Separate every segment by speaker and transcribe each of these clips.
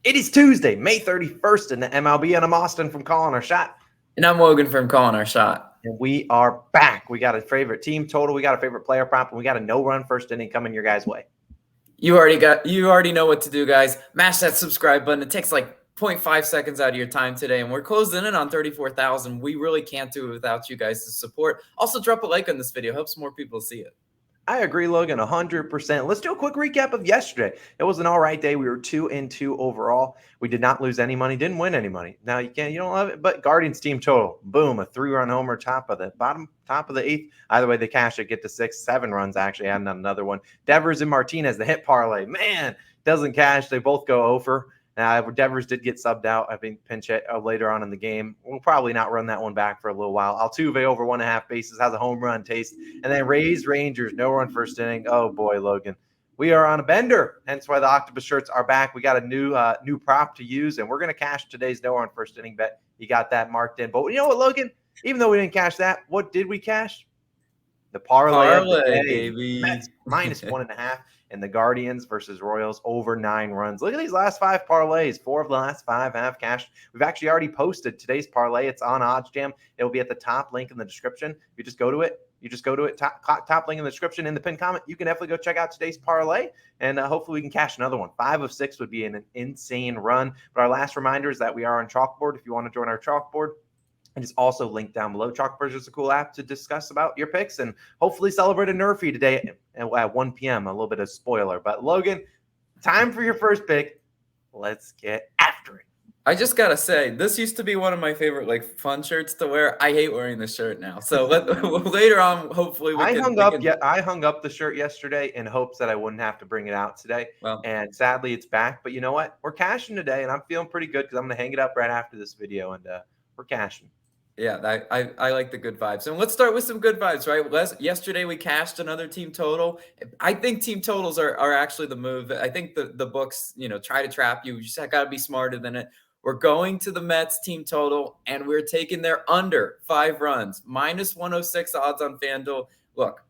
Speaker 1: It is Tuesday, May 31st in the MLB, and I'm Austin from Calling Our Shot.
Speaker 2: And I'm Logan from Calling Our Shot.
Speaker 1: And we are back. We got a favorite team total, we got a favorite player prop, and we got a no-run first inning coming your guys' way.
Speaker 2: You already know what to do, guys. Mash that subscribe button. It takes like 0.5 seconds out of your time today, and we're closing in on 34,000. We really can't do it without you guys' support. Also, drop a like on this video. Helps more people see it.
Speaker 1: I agree, Logan, 100%. Let's do a quick recap of yesterday. It was an all right day. We were 2-2 overall. We did not lose any money, didn't win any money. Now you don't love it, but Guardians team total, boom, a 3-run homer, top of the eighth. Either way, they cash it, get to 6, 7 runs actually, adding another one. Devers and Martinez, the hit parlay, man, doesn't cash. They both go over. Now, Devers did get subbed out. I think pinch hit later on in the game. We'll probably not run that one back for a little while. Altuve over 1.5 bases, has a home run taste. And then Rays, Rangers, no run first inning. Oh, boy, Logan. We are on a bender, hence why the Octopus shirts are back. We got a new prop to use, and we're going to cash today's no run first inning bet. You got that marked in. But you know what, Logan? Even though we didn't cash that, what did we cash? The parlay of the day.
Speaker 2: Baby.
Speaker 1: Mets minus 1.5. And the Guardians versus Royals over 9 runs. Look at these last 5 parlays. 4 of the last 5 have cashed. We've actually already posted today's parlay. It's on OddsJam. It'll be at the top link in the description. You just go to it. Top link in the description in the pinned comment. You can definitely go check out today's parlay, and hopefully we can cash another one. 5 of 6 would be an insane run. But our last reminder is that we are on Chalkboard. If you want to join our Chalkboard, it is also linked down below. Chalkboard is a cool app to discuss about your picks and hopefully celebrate a NRFI today at 1 p.m. A little bit of spoiler. But, Logan, time for your first pick. Let's get after it.
Speaker 2: I just got to say, this used to be one of my favorite fun shirts to wear. I hate wearing this shirt now. So later on, hopefully
Speaker 1: I hung up the shirt yesterday in hopes that I wouldn't have to bring it out today.
Speaker 2: Well,
Speaker 1: and sadly, it's back. But you know what? We're cashing today, and I'm feeling pretty good because I'm going to hang it up right after this video, and we're cashing.
Speaker 2: Yeah, I like the good vibes. And let's start with some good vibes, right? Yesterday, we cashed another team total. I think team totals are actually the move. I think the books, try to trap you. You just got to be smarter than it. We're going to the Mets team total, and we're taking their under 5 runs, minus 106 odds on FanDuel. Look,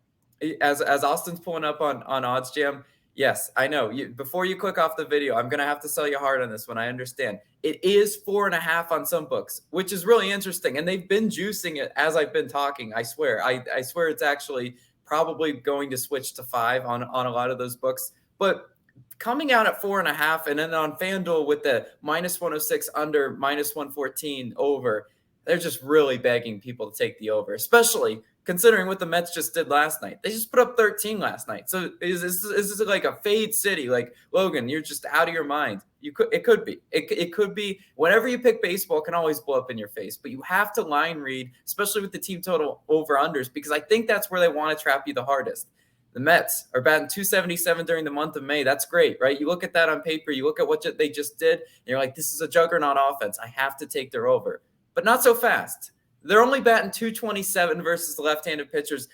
Speaker 2: as Austin's pulling up on OddsJam, yes, I know. Before you click off the video, I'm going to have to sell you hard on this one. I understand. It is 4.5 on some books, which is really interesting. And they've been juicing it as I've been talking. I swear. I swear it's actually probably going to switch to 5 on a lot of those books. But coming out at 4.5, and then on FanDuel with the minus 106 under, minus 114 over, they're just really begging people to take the over, especially considering what the Mets just did last night. They just put up 13 last night. So is this like a fade city? Like, Logan, you're just out of your mind. It could be. It could be. Whenever you pick baseball, it can always blow up in your face. But you have to line read, especially with the team total over-unders, because I think that's where they want to trap you the hardest. The Mets are batting .277 during the month of May. That's great, right? You look at that on paper. You look at what they just did, and you're like, this is a juggernaut offense. I have to take their over. But not so fast. They're only batting .227 versus the left-handed pitchers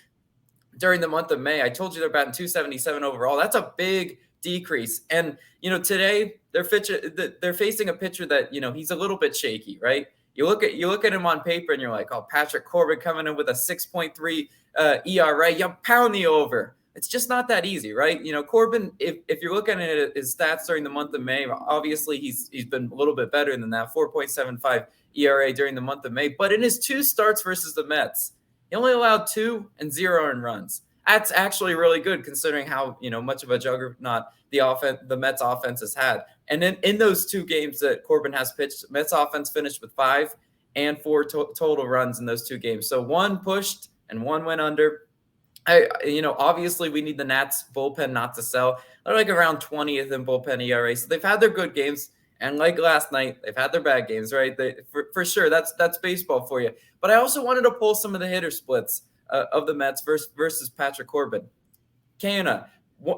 Speaker 2: during the month of May. I told you they're batting .277 overall. That's a big decrease. And, today they're facing a pitcher that, he's a little bit shaky, right? You look at him on paper and you're like, oh, Patrick Corbin coming in with a 6.3 ERA. You pound the over. It's just not that easy, right? Corbin, if you're looking at his stats during the month of May, obviously he's been a little bit better than that, 4.75 ERA during the month of May. But in his 2 starts versus the Mets, he only allowed 2 and 0 earned runs. That's actually really good considering how much of a juggernaut the Mets offense has had. And in those 2 games that Corbin has pitched, Mets offense finished with 5 and 4 total runs in those 2 games. So 1 pushed and 1 went under. Obviously we need the Nats bullpen not to sell. They're like around 20th in bullpen ERA. So they've had their good games. And like last night, they've had their bad games, right? For sure, that's baseball for you. But I also wanted to pull some of the hitter splits of the Mets versus Patrick Corbin. Canha,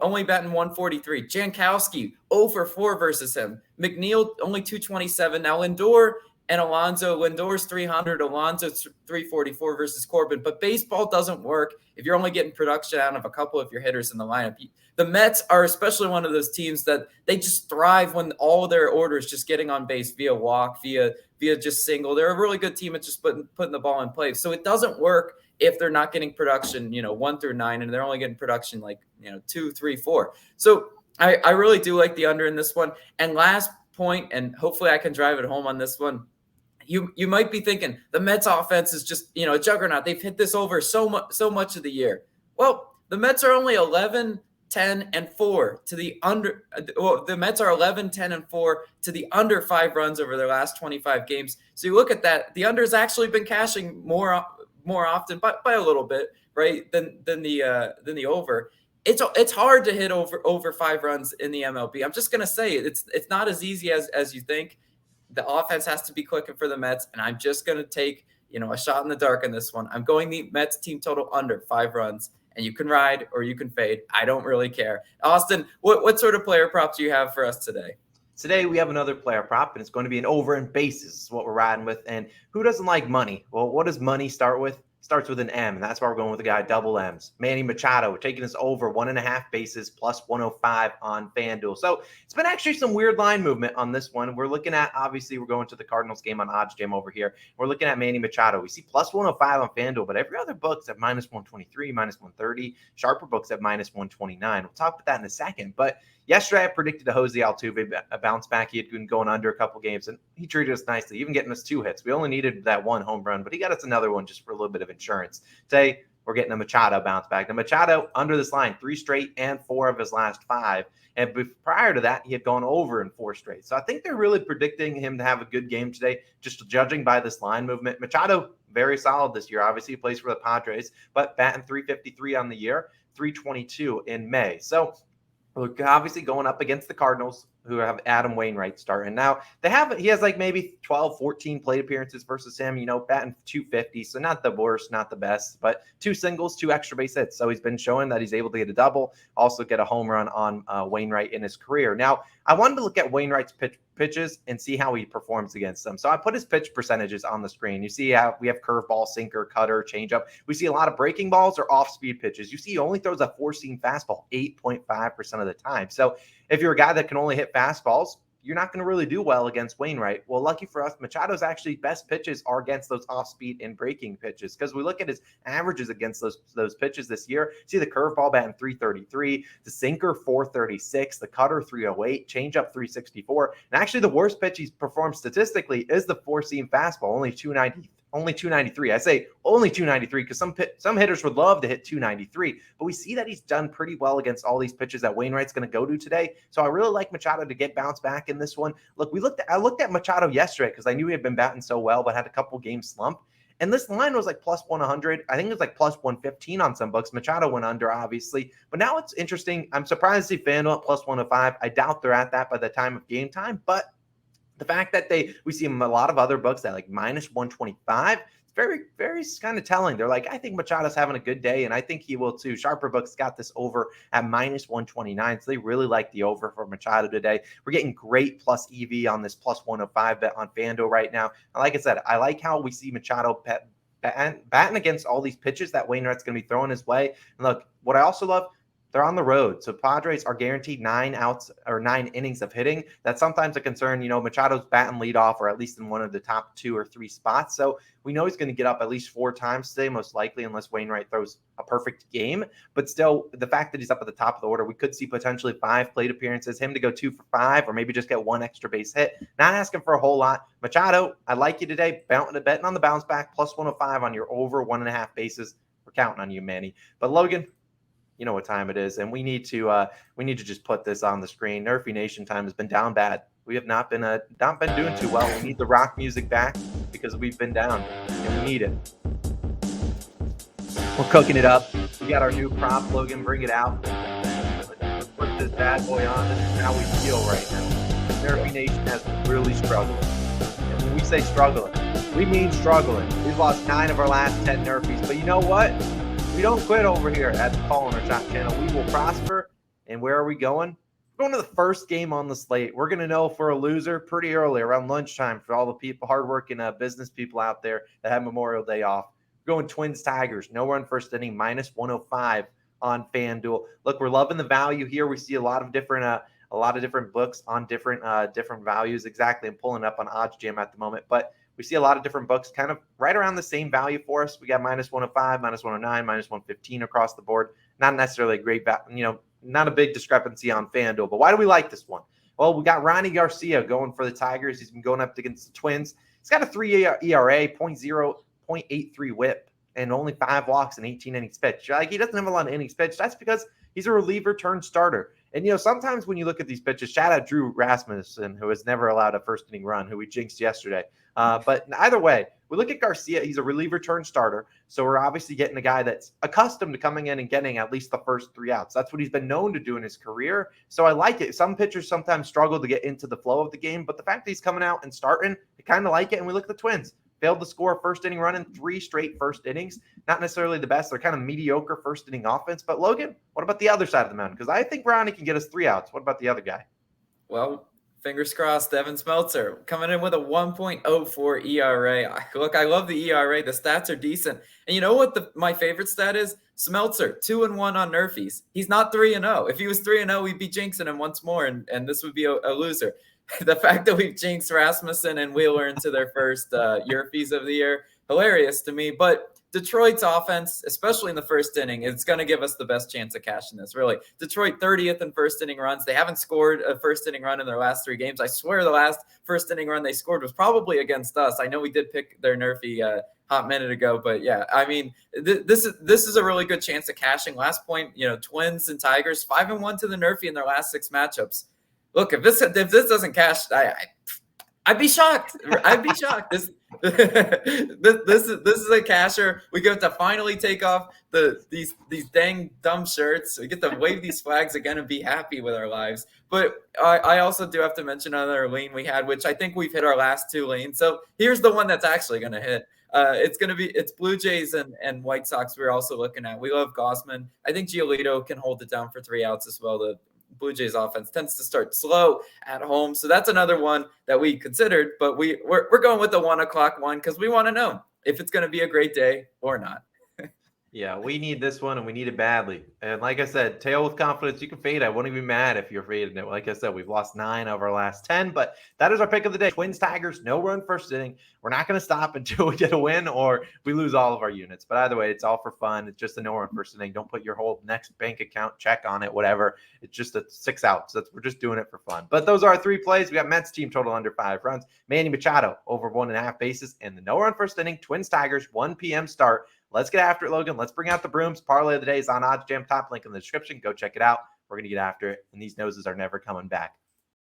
Speaker 2: only batting 143. Jankowski, 0 for 4 versus him. McNeil, only 227. Now Lindor and Alonso. Lindor's 300, Alonso's 344 versus Corbin. But baseball doesn't work if you're only getting production out of a couple of your hitters in the lineup. The Mets are especially one of those teams that they just thrive when all their orders just getting on base via walk, via just single. They're a really good team at just putting the ball in play. So it doesn't work if they're not getting production, 1 through 9, and they're only getting production 2, 3, 4. So I really do like the under in this one. And last point, and hopefully I can drive it home on this one. You might be thinking the Mets offense is just, a juggernaut. They've hit this over so much of the year. Well, the Mets are only 11, 10, and 4 to the under. Well, the Mets are 11, 10, and 4 to the under 5 runs over their last 25 games. So you look at that, the under's actually been cashing more often by a little bit, right, than the over. It's hard to hit over 5 runs in the MLB. I'm just gonna say it's not as easy as you think. The offense has to be clicking for the Mets, and I'm just going to take, a shot in the dark in this one. I'm going the Mets team total under 5 runs, and you can ride or you can fade. I don't really care. Austin, what sort of player props do you have for us today?
Speaker 1: Today, we have another player prop, and it's going to be an over in bases is what we're riding with. And who doesn't like money? Well, what does money start with? Starts with an M, and that's why we're going with the guy double M's. Manny Machado, we're taking this over 1.5 bases plus 105 on FanDuel. So it's been actually some weird line movement on this one. We're looking at, obviously, we're going to the Cardinals game on Odds Jam over here. We're looking at Manny Machado. We see plus 105 on FanDuel, but every other book's at minus 123, minus 130. Sharper books at minus 129. We'll talk about that in a second, but yesterday, I predicted a Jose Altuve a bounce back. He had been going under a couple games, and he treated us nicely, even getting us 2 hits. We only needed that 1 home run, but he got us another one just for a little bit of insurance. Today, we're getting a Machado bounce back. Now, Machado, under this line, 3 straight and 4 of his last 5. And prior to that, he had gone over in 4 straight. So I think they're really predicting him to have a good game today, just judging by this line movement. Machado, very solid this year. Obviously, he plays for the Padres, but batting 353 on the year, 322 in May. So we're obviously going up against the Cardinals, who have Adam Wainwright starting. Now, he has like maybe 12, 14 plate appearances versus him, batting 250. So not the worst, not the best, but 2 singles, 2 extra base hits. So he's been showing that he's able to get a double, also get a home run on Wainwright in his career. Now, I wanted to look at Wainwright's pitches and see how he performs against them. So I put his pitch percentages on the screen. You see how we have curveball, sinker, cutter, changeup. We see a lot of breaking balls or off-speed pitches. You see he only throws a 4-seam fastball 8.5% of the time. So if you're a guy that can only hit fastballs, you're not going to really do well against Wainwright. Well, lucky for us, Machado's actually best pitches are against those off-speed and breaking pitches, because we look at his averages against those pitches this year. See the curveball batting 333, the sinker 436, the cutter 308, changeup 364. And actually the worst pitch he's performed statistically is the 4-seam fastball, only 293. I say only 293 because some hitters would love to hit 293, but we see that he's done pretty well against all these pitches that Wainwright's going to go to today. So I really like Machado to get bounced back in this one. Look, I looked at Machado yesterday because I knew he had been batting so well, but had a couple game slump. And this line was like plus 100. I think it was like plus 115 on some books. Machado went under, obviously. But now it's interesting. I'm surprised to see FanDuel at plus 105. I doubt they're at that by the time of game time, but the fact that we see a lot of other books at like minus 125, it's very, very kind of telling. They're like, I think Machado's having a good day, and I think he will too. Sharper books got this over at minus 129, so they really like the over for Machado today. We're getting great plus EV on this plus 105 bet on FanDuel right now. And like I said, I like how we see Machado batting against all these pitches that Wainwright's going to be throwing his way. And look, what I also love, they're on the road. So Padres are guaranteed 9 outs or 9 innings of hitting. That's sometimes a concern. Machado's batting leadoff or at least in one of the top 2 or 3 spots. So we know he's going to get up at least 4 times today, most likely, unless Wainwright throws a perfect game. But still, the fact that he's up at the top of the order, we could see potentially 5 plate appearances, him to go 2 for 5, or maybe just get 1 extra base hit. Not asking for a whole lot. Machado, I like you today. Betting on the bounce back, plus 105 on your over 1.5 bases. We're counting on you, Manny. But Logan, you know what time it is, and we need to just put this on the screen. NRFI Nation time has been down bad. We have not been doing too well. We need the rock music back because we've been down, and we need it. We're cooking it up. We got our new prop, Logan. Bring it out. Let's put this bad boy on. This is how we feel right now. NRFI Nation has really struggled. And when we say struggling, we mean struggling. We've lost 9 of our last 10 NRFIs, but you know what? We don't quit over here at the Call on Our Shot channel. We will prosper. And where are we going? We're going to the first game on the slate. We're going to know if we're a loser pretty early, around lunchtime, for all the people, hardworking business people out there that have Memorial Day off. We're going Twins Tigers. No run first inning, minus 105 on FanDuel. Look, we're loving the value here. We see a lot of different books on different values. Exactly. I'm pulling up on Odds Jam at the moment, but we see a lot of different books kind of right around the same value for us. We got minus 105, minus 109, minus 115 across the board. Not necessarily a great, not a big discrepancy on FanDuel. But why do we like this one? Well, we got Ronnie Garcia going for the Tigers. He's been going up against the Twins. He's got a 3 ERA, 0.83 whip, and only 5 walks and 18 innings pitched. Like, he doesn't have a lot of innings pitched. That's because he's a reliever turned starter. And, sometimes when you look at these pitches, shout out Drew Rasmussen, who has never allowed a first inning run, who we jinxed yesterday. But either way, we look at Garcia. He's a reliever turned starter. So we're obviously getting a guy that's accustomed to coming in and getting at least the first 3 outs. That's what he's been known to do in his career. So I like it. Some pitchers sometimes struggle to get into the flow of the game, but the fact that he's coming out and starting, I kind of like it. And we look at the Twins. Failed to score a first inning run in 3 straight first innings. Not necessarily the best. They're kind of mediocre first inning offense. But Logan, what about the other side of the mountain? Because I think Ronnie can get us 3 outs. What about the other guy?
Speaker 2: Well, fingers crossed, Devin Smeltzer coming in with a 1.04 ERA. Look, I love the ERA. The stats are decent. And you know what my favorite stat is? Smeltzer, 2-1 on NRFIs. He's not 3-0. If he was 3-0, we'd be jinxing him once more, and this would be a loser. The fact that we've jinxed Rasmussen and Wheeler into their first NRFIs of the year, hilarious to me. But Detroit's offense, especially in the first inning, it's going to give us the best chance of cashing this, really. Detroit 30th in first inning runs. They haven't scored a first inning run in their last 3 games. I swear the last first inning run they scored was probably against us. I know we did pick their NRFI hot minute ago, but yeah, I mean, this is a really good chance of cashing. Last point, Twins and Tigers, 5-1 to the NRFI in their last 6 matchups. Look, if this doesn't cash, I'd be shocked. I'd be shocked. This is a casher. We get to finally take off these dang dumb shirts. We get to wave these flags again and be happy with our lives. But I also do have to mention another lean we had, which I think we've hit our last 2 leans. So here's the one that's actually going to hit. It's Blue Jays and White Sox we're also looking at. We love Gausman. I think Giolito can hold it down for 3 outs as well. The Blue Jays offense tends to start slow at home. So that's another one that we considered, but we're going with the 1 o'clock one because we want to know if it's going to be a great day or not.
Speaker 1: Yeah, we need this one, and we need it badly. And like I said, tail with confidence, you can fade. I wouldn't be mad if you're fading it. Like I said, we've lost 9 of our last 10, but that is our pick of the day. Twins, Tigers, no run first inning. We're not going to stop until we get a win or we lose all of our units. But either way, it's all for fun. It's just a no run first inning. Don't put your whole next bank account check on it, whatever. It's just a 6 outs. We're just doing it for fun. But those are our 3 plays. We got Mets team total under 5 runs. Manny Machado over 1.5 bases, and the no run first inning. Twins, Tigers, 1 p.m. start. Let's get after it, Logan. Let's bring out the brooms. Parlay of the day is on Odds Jam. Top link in the description. Go check it out. We're going to get after it, and these noses are never coming back.